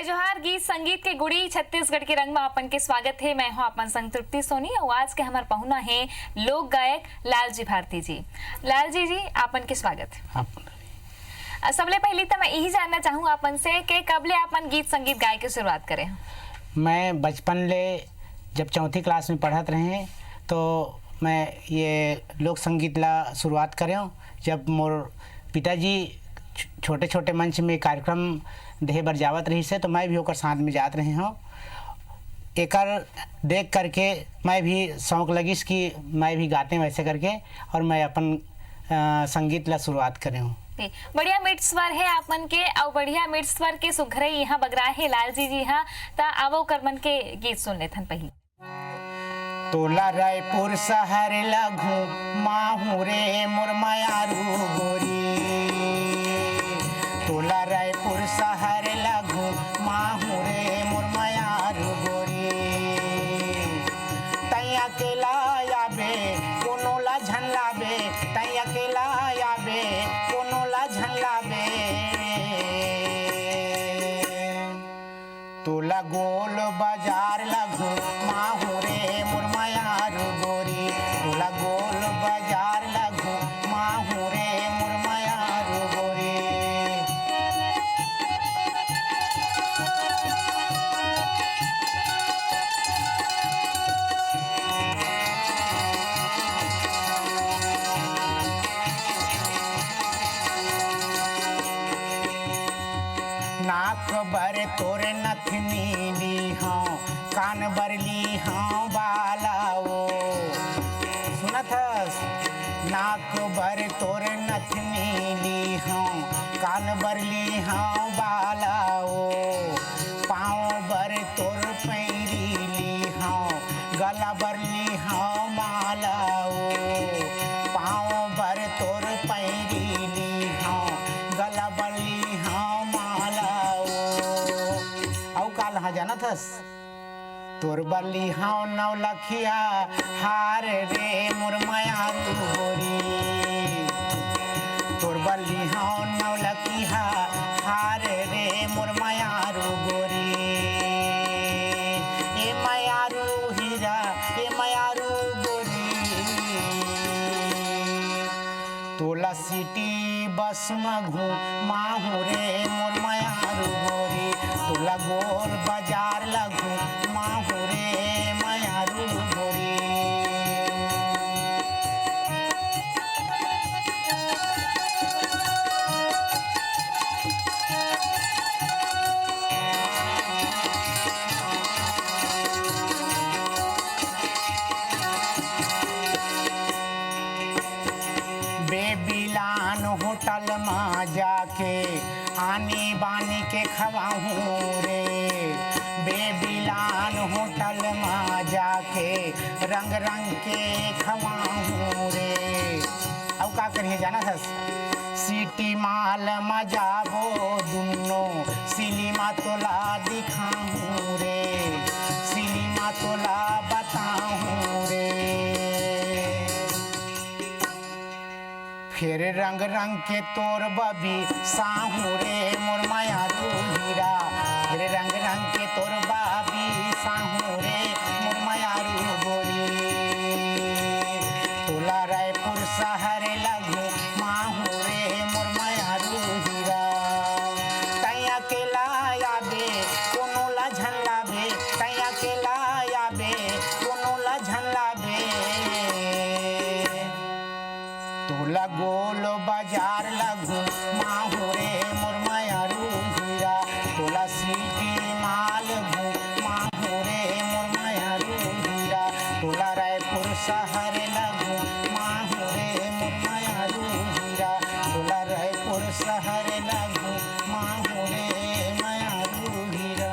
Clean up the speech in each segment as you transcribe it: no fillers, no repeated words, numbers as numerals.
जय जोहार। गीत संगीत के गुड़ी छत्तीसगढ़ के रंग में अपन के स्वागत है। मैं हूं अपन संग तृप्ति सोनी और आज के हमारे पहुना है लोक गायक लालजी भारती जी। लालजी जी आपन के स्वागत है। सबले पहले तो मैं यही जानना चाहूँ अपन से कि कब ले अपन गीत संगीत गाय की शुरुआत करें। मैं बचपन ले जब चौथी क्लास में पढ़त रहे तो मैं ये लोक संगीत ला शुरुआत करें। जब मोर पिताजी छोटे छोटे मंच में कार्यक्रम देहे बर जावत रही से तो मैं भी होकर साथ में जात रहे हूँ। एकर देख करके मैं भी शौक लगिस कि मैं भी गाते वैसे करके और मैं अपन संगीत ला शुरुआत करे हूँ। बढ़िया मिट स्वर है आपन के और बढ़िया मिट स्वर के सुघरे यहाँ बगरा है लालजी जी यहाँ ता आवो करमन के गीत सुन लेथन पहले। तोला रायपुर शहर लघु माहू रे मुरमयारू गोरी, तोला रायपुर शहर लघु माहू रे मुरमयारू गोरी, तैया के लाया बे कोनो ला झनला बे, तैया के लाया बे कोनो ला झनला बे, तोला गोल बाजार लघु माहू रे मुरमयारू गोरी, तोला गोल बाजार लघु माहू रे मुरमयारू गोरी। नाक बर तोर नथनी ली हूँ, कान बर ली हूँ बालाओ, सुनत हस। नाक बर तोर नथनी ली हूँ, कान बर ली हूँ बालाओ, पाँव बर तोर पैरी ली हूँ, गला बर ली हूँ मालाओ, पाँव बर तोर पैरी ली हूँ, गला बर ली हूँ मालाओ। औ काल हाँ जानत हस तोर बली हाँ नौलखिया हार रे मुरमयारू गोरी, तोर बली हाँ नौलखिया हार रे मुरमयारू गोरी। ए मयारू हीरा ए मयारू गोरी, तोला सिटी बस मघू माहू रे मुरमयारू गोरी, तोला गोल बाजार लगू माहू रे मयारू गोरी। बेबीलान होटल में जाके आनी बानी के खवाहूँ रे, बेबीलान होटल में जाके रंग रंग के खवाहूँ रे। अब का करिए जाना था सिटी माल में जाबो दुनो सिलीमा तोला दिखाऊँ रे, सिलीमा तोला बताऊँ रे। फिर रंग रंग के तोर बबी साहू रे मुरमयारू हीरा, फिर रंग रंग के तोर बबी साहू रे मुरमयारू गोरी, तोला रायपुर शहर लघु माहू रे मुरमयारू हीरा, तैया के लाया बे कोनो ला झनला बे, तैया के लाया बे कोनो ला झनला बे, तोला गोल बाजार लगू माहू रे मुरमयारू हीरा, तोला सिटी माल घू माहू रे मुरमयारू हीरा, तोला रायपुर शहर लगू माहू रे मुरमयारू हीरा, तोला रायपुर शहर लगू माहू रे मयारू हीरा।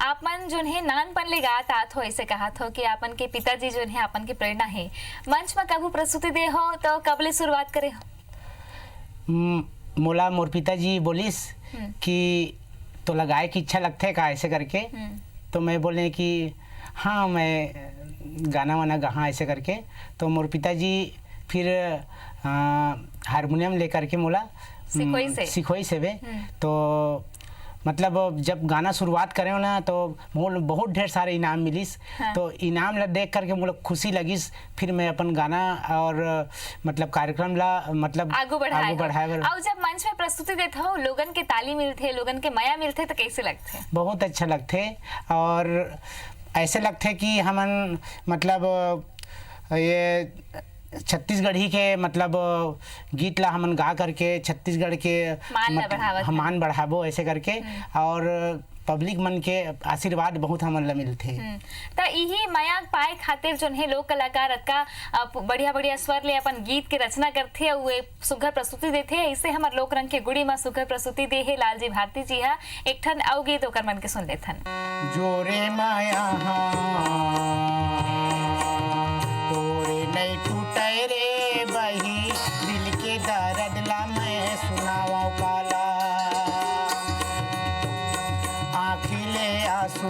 आपन जो है नानपन ले गात आत हो ऐसे कहा हो कि आपन के पिताजी जो है आपन की प्रेरणा है। मंच में कबू प्रस्तुति दे हो तो कब ले शुरुआत करे हो? मोला मोर पिताजी बोलिस कि तो लगाए की इच्छा लगता है का ऐसे करके, तो मैं बोले कि हाँ मैं गाना वाना गा ऐसे करके। तो मोर पिताजी फिर हारमोनियम लेकर के मोला सिखोई से भी। तो मतलब जब गाना शुरुआत करे ना तो बहुत ढेर सारे इनाम मिलिस। हाँ। तो इनाम ला देख करके मुझे खुशी लगिस। फिर मैं अपन गाना और मतलब कार्यक्रम ला मतलब आगू बढ़ाए बर। और जब मंच में प्रस्तुति देते हो लोगन के ताली मिलते, लोगन के माया मिलते तो कैसे लगते? बहुत अच्छा लगते और ऐसे लगते कि हमन मतलब ये छत्तीसगढ़ी के मतलब गीत ला हमन गा करके छत्तीसगढ़ के मान बढ़ाबो ऐसे करके। और पब्लिक मन के आशीर्वाद बहुत हमन ला मिलते। तो यही माया पाए खातिर जो है लोक कलाकार का बढ़िया बढ़िया स्वर ले अपन गीत के रचना करते और वे सुघर प्रस्तुति देते हैं। इससे हमार लोक रंग के गुड़ी में सुघर प्रस्तुति दे है लालजी भारती जी। हा एक ठन आउ गीत ओकर मन के सुन लेथन। जोरे माया तोरे नहीं टूटे रे बही, दिल के दर्द ला मैं सुनावा काला। आँखिले आंसू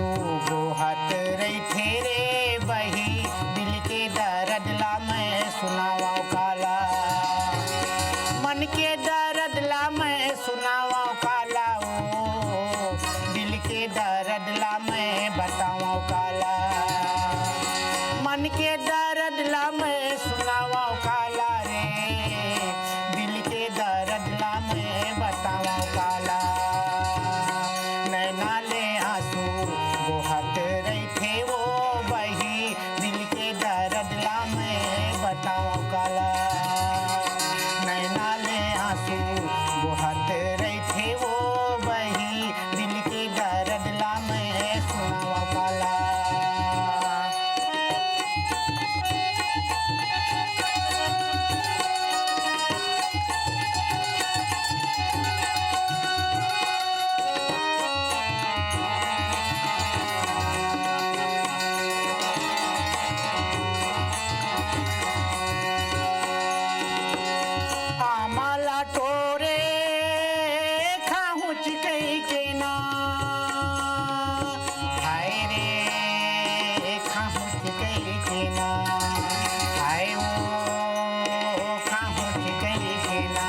बोहत रही रे बही, दिल के दर्द ला मैं सुनावा काला। मन के दर्द ला मैं सुनावा काला, ओ दिल के दर्द ला मैं बतावा काला। मन के दर्द ला मैं सुनावा काला रे, दिल के दर्द ला मैं बतावा काला। नैना ले आंसू बोहत रही थे वो बही, दिल के दर्द ला मैं बतावा काला। नैना ले आंसू बोहत रही थे वो बही, दिल के दर्द ला मैं सुनावा काला। आमाला टोरे खाहुच कई के ना, हाय रे खाहुच कई के ना, हाय वो खाहुच कई के ना।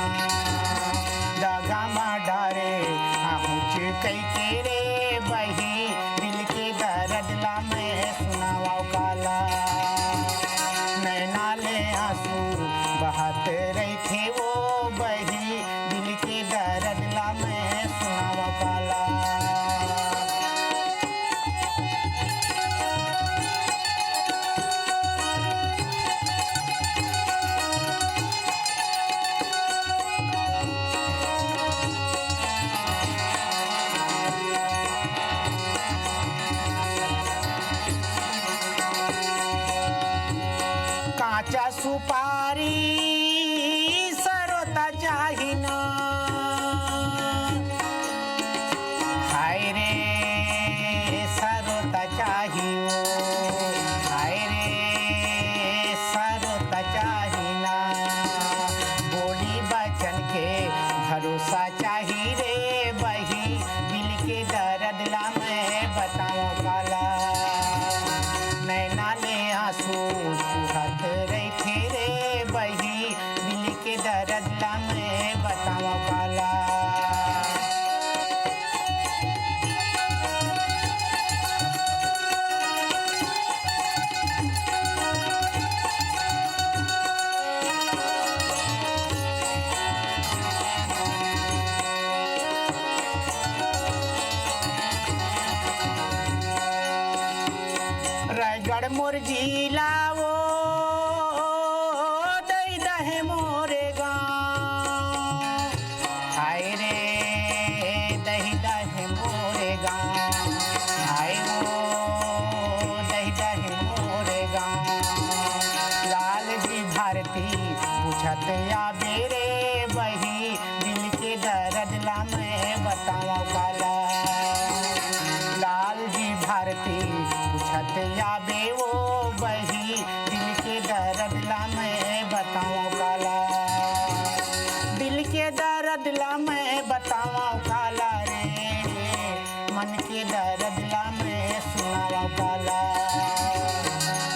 दागा मा डारे खाहुच कई के रे बही, दिल के दर्द ला मैं सुनावा काला। नैना ले आंसू बहत रही थे वो बही, दिल के दर्द ला मैं सुनावा काला। काचा सुपारी सरोता चाहिना, हाय रे सरोता चाहियो, हाय रे सरोता चाहिना। बोली बचन के भरोसा चाही रे बही, दिल के दर्द ला मैं बतावा काला। नैना ले आंसू सुहत रही थे रे बही, दिल के दर्द ला मैं बतावा काला। रायगढ़ मोर जिला वो दई दहे मोरे गाँव, हाय रे दही दहे मोरे गाँव, हाय वो दही दहे मोरे गाँव। लालजी भारती पूछत या बेरे बही, दिल के दर्द ला मैं बतावा काला। लालजी भारती पूछत या बे वो बही, दिल के दर्द ला मैं बतावा काला। दिल के दर्द ला मैं बतावा काला रे, मन के दर्द ला मैं सुनावा काला।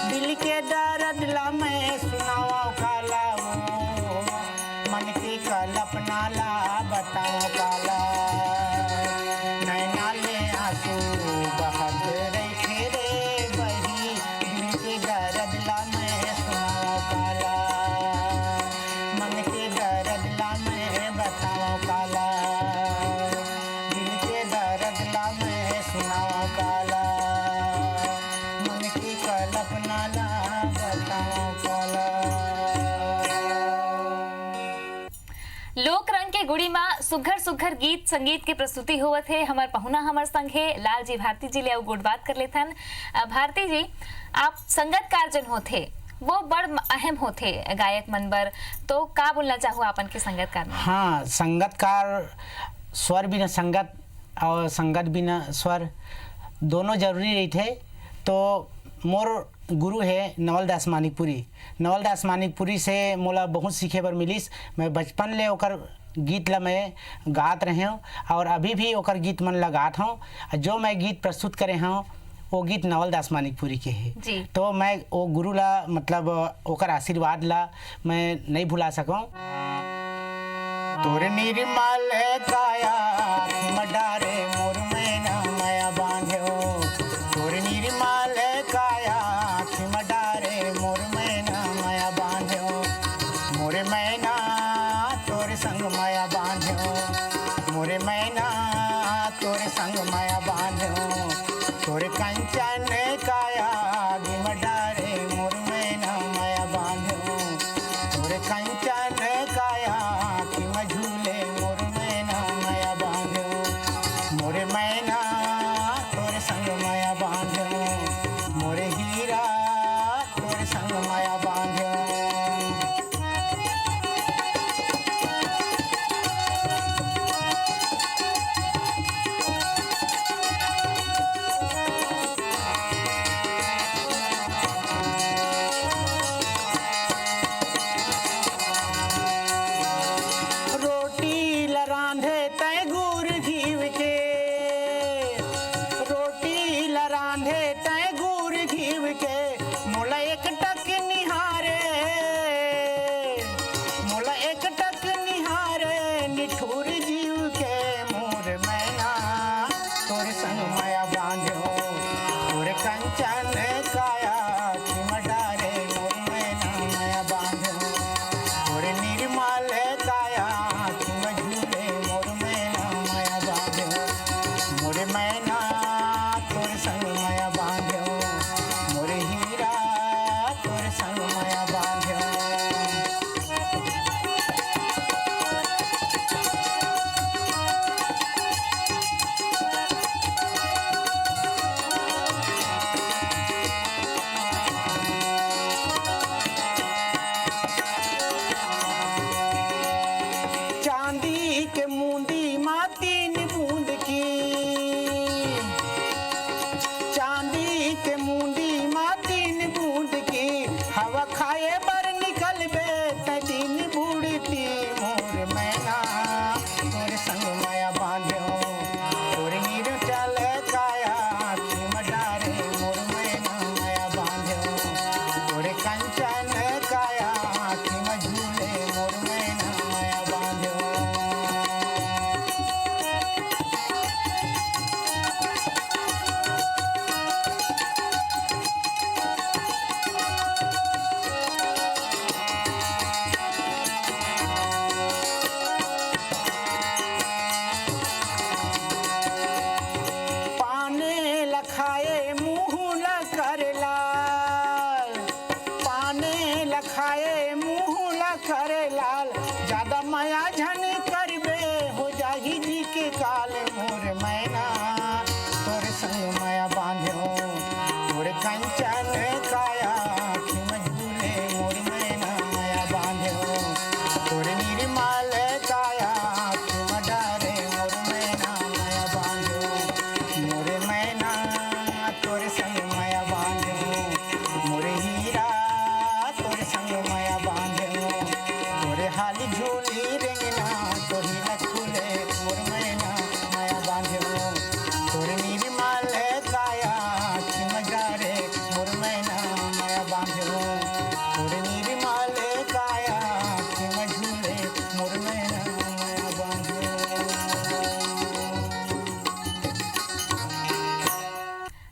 दिल के दर्द ला मैं सुनावा काला, मन के कल्पना ला कल्पना ला बताओ काला। लोक रंग के गुड़ी माँ सुघर सुघर गीत संगीत के प्रस्तुति होवत है। हमार पहुना हमार संग है लाल जी भारती जी ले अब गुड बात कर लेथन। भारती जी, आप संगतकार जन होते वो बड़ अहम होते गायक मनबर, तो का बोलना चाहूँ आपन के संगतकार में? हाँ, संगतकार स्वर बिना संगत और संगत बिना स्वर दोनों जरूरी रही थे। तो मोर गुरु है नवलदास मानिकपुरी। नवलदास मानिकपुरी से मोला बहुत सीखे बर मिलिस। मैं बचपन ले ओकर गीत ला मैं गात रहे हूँ और अभी भी ओकर गीत मन ला गात हूँ। जो मैं गीत प्रस्तुत करे हूँ वो गीत नवलदास मानिकपुरी के है जी। तो मैं वो गुरु ला मतलब ओकर आशीर्वाद ला मैं नहीं भुला सकूँ। तोर निर्मल काया मडारे मोर मैना माया बांध्यो, तोर निर्मल काया मडारे मोर मैना माया बांध्यो, मोरे मैना तोर संग माया बांध्यो, मोरे मैना तोर संग माया बांध्यो, तोर कंचन काया मडारे मोर मैना माया बांध्यो, तोर कंचन काया झूले मोर मैना माया बांध्यो, मोरे मैना तोरे संग माया बांध्यो, मोरे हीरा तोरे संग माया बांध्यो।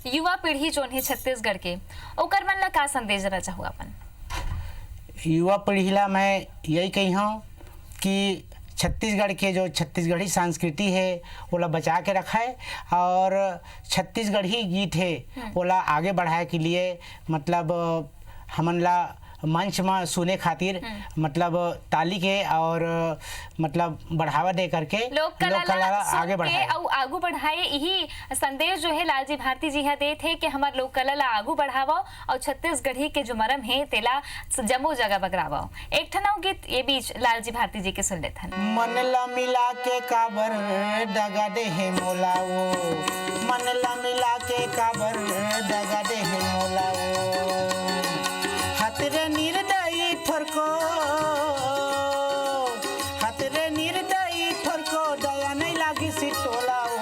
युवा पीढ़ी जोन है छत्तीसगढ़ के, ओकर मन ला का संदेश देना चाहूँ अपन? युवा पीढ़ी ला मैं यही कही हूँ कि छत्तीसगढ़ के जो छत्तीसगढ़ी संस्कृति है ओला बचा के रखा है और छत्तीसगढ़ी गीत है ओला आगे बढ़ाए के लिए मतलब हमन ला मंच में सुने खातिर मतलब ताली के और मतलब बढ़ावा दे करके लोक कला आगे बढ़ाए और आगू बढ़ाए। यही संदेश जो है लालजी भारती जी हा देत है कि हमार लोक कला ला आगू बढ़ावा और छत्तीसगढ़ी के जो मरम है तेला जमो जगह बगरावा। एक ठनाव गीत ये बीच लालजी भारती जी के सुन लेथन। मन ला मिला के काबर दगा दे है मोलाओ, मन ला मिला के काबर दगा दे है मोलाओ, हतरे निर्दयी ठोरको, हतरे निर्दयी ठोरको दया नहीं लागी सिटोलाओ,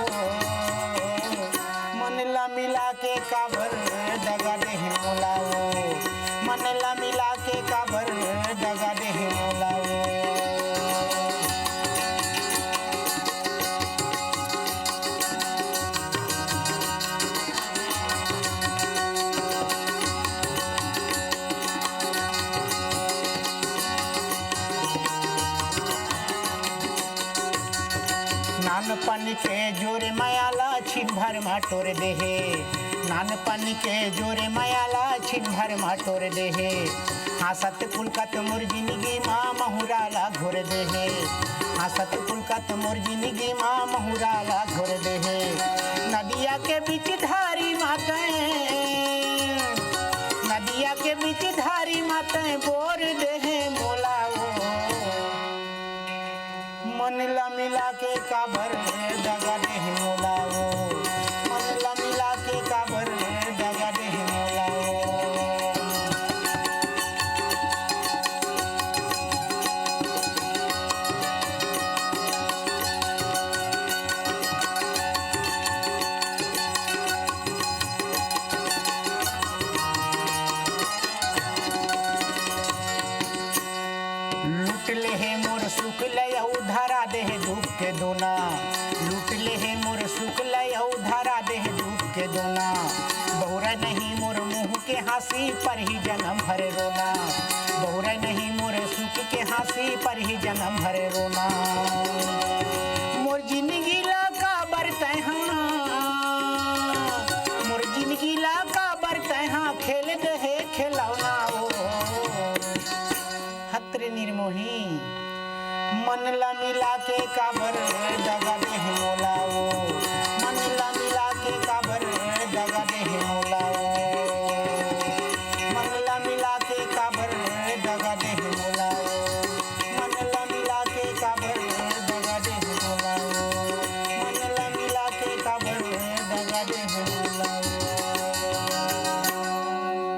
मन ला मिला के काबर दगा दे है मोलाओ, मन ला मिला के काबर दगा दे है मोलाओ। नानपन के जोरे मायाला छिन भर माटोर देहे, नानपन के जोरे मायाला छिन भर माटोर देहे, हासत पुलकत मोर जिंदगी माँ महुराला घोर देहे, हासत पुलकत मोर जिंदगी माँ महुराला घोर देहे, नदिया के बीच धारी माताएं, नदिया के बीच धारी माताएं बोर देहे मोलाओ, मन ला मिला के काबर दगा दे है मोलाओ, मन ला मिला के काबर दगा दे है मोलाओ। लूट ले है मोर सुख लय उधारा दे है धूप के दोना, लूट ले है मोर सुख लय उधारा दे है धूप के दोना, बहुरा नहीं मोर मुँह के हंसी पर ही जन्म भरे रोना, बहुरा नहीं मोर सुख के हंसी पर ही जन्म भरे रोना, मोर जिंदगी ला का बरते हाँ, मोर जिंदगी ला का बरते हाँ, खेल दे है खिलौना ओ हतरे निर्मोही, मन ला मिला के काबर दगा दे है मोलाओ, मन ला मिला के काबर दगा दे है मोलाओ, मन ला मिला के काबर दगा दे है मोलाओ, मन ला मिला के काबर दगा दे है मोलाओ, मन ला मिला के काबर दगा दे है मोलाओ।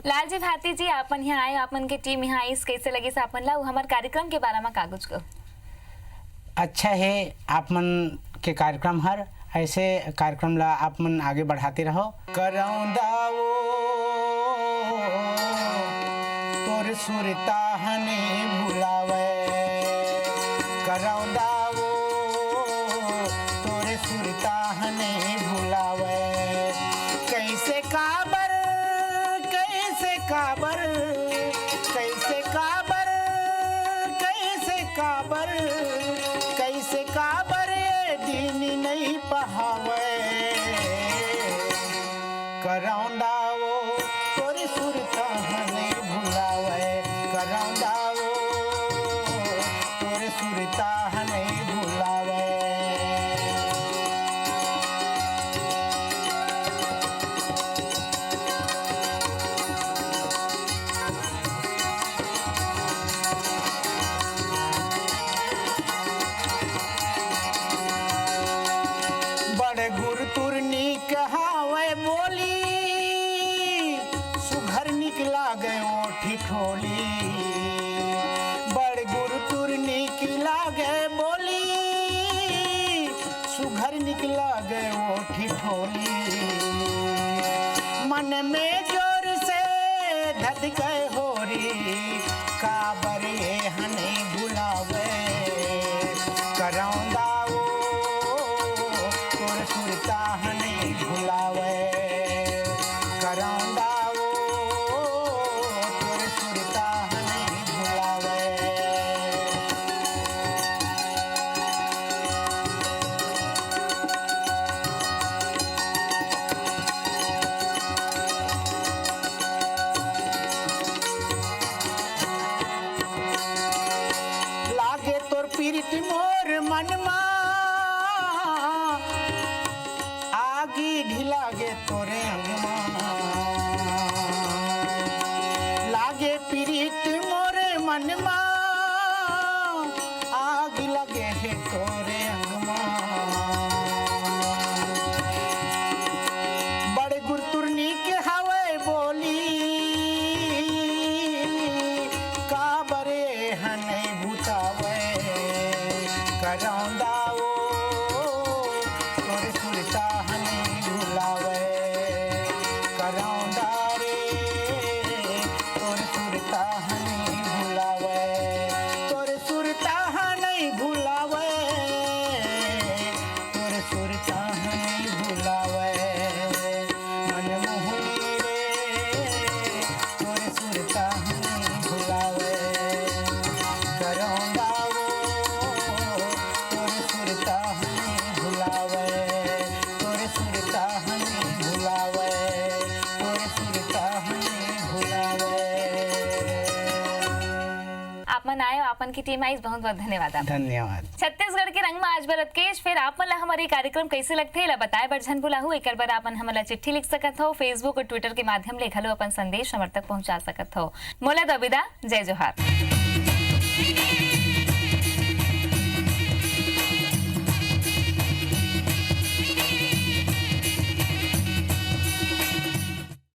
लालजी भारती जी आपन यहाँ आए, आपन के टीम यहाँ आई, कैसे लगे से आपन ला हमारे कार्यक्रम के बारे में कागज को? अच्छा है आप मन के कार्यक्रम हर ऐसे कार्यक्रम ला आप मन आगे बढ़ाते रहो। करौंदाओ तोर सुरता हने भुलावे, करौंदाओ तोर सुरता हने भुलावे, कैसे काबर कैसे काबर कैसे काबर कैसे काबर कैसे काबर ये दिन नहीं पहावे, करौंदाओ तोरी सुरता हने भुलावे, करौंदाओ तोरी सुरता हने भुलावे। बड़े गुर तुरनी कहावे बोली, सुघर निकला गए ओठी ठोली, बड़े गुर तुरनी किला गए बोली, सुघर निकला गए ओठी ठोली, मन में जोर से धध गए होरी, काबर ये हने बुलावे, करौंदाओ तोर सुरता हने भुलावे, करौंदाओ तोर सुरता हने भुलावे। आपन आए आपन की टीम आई बहुत बहुत धन्यवाद आप धन्यवाद। छत्तीसगढ़ के रंग में आज बरत के फिर आपन ला हमारे कार्यक्रम कैसे लगते ला बताए बर झन भुलाहू एक बार आपन हमला चिट्ठी लिख सकत हो फेसबुक और ट्विटर के माध्यम ले घलो अपन संदेश हमर तक पहुंचा सकत हो। मोला दबिदा जय जोहार।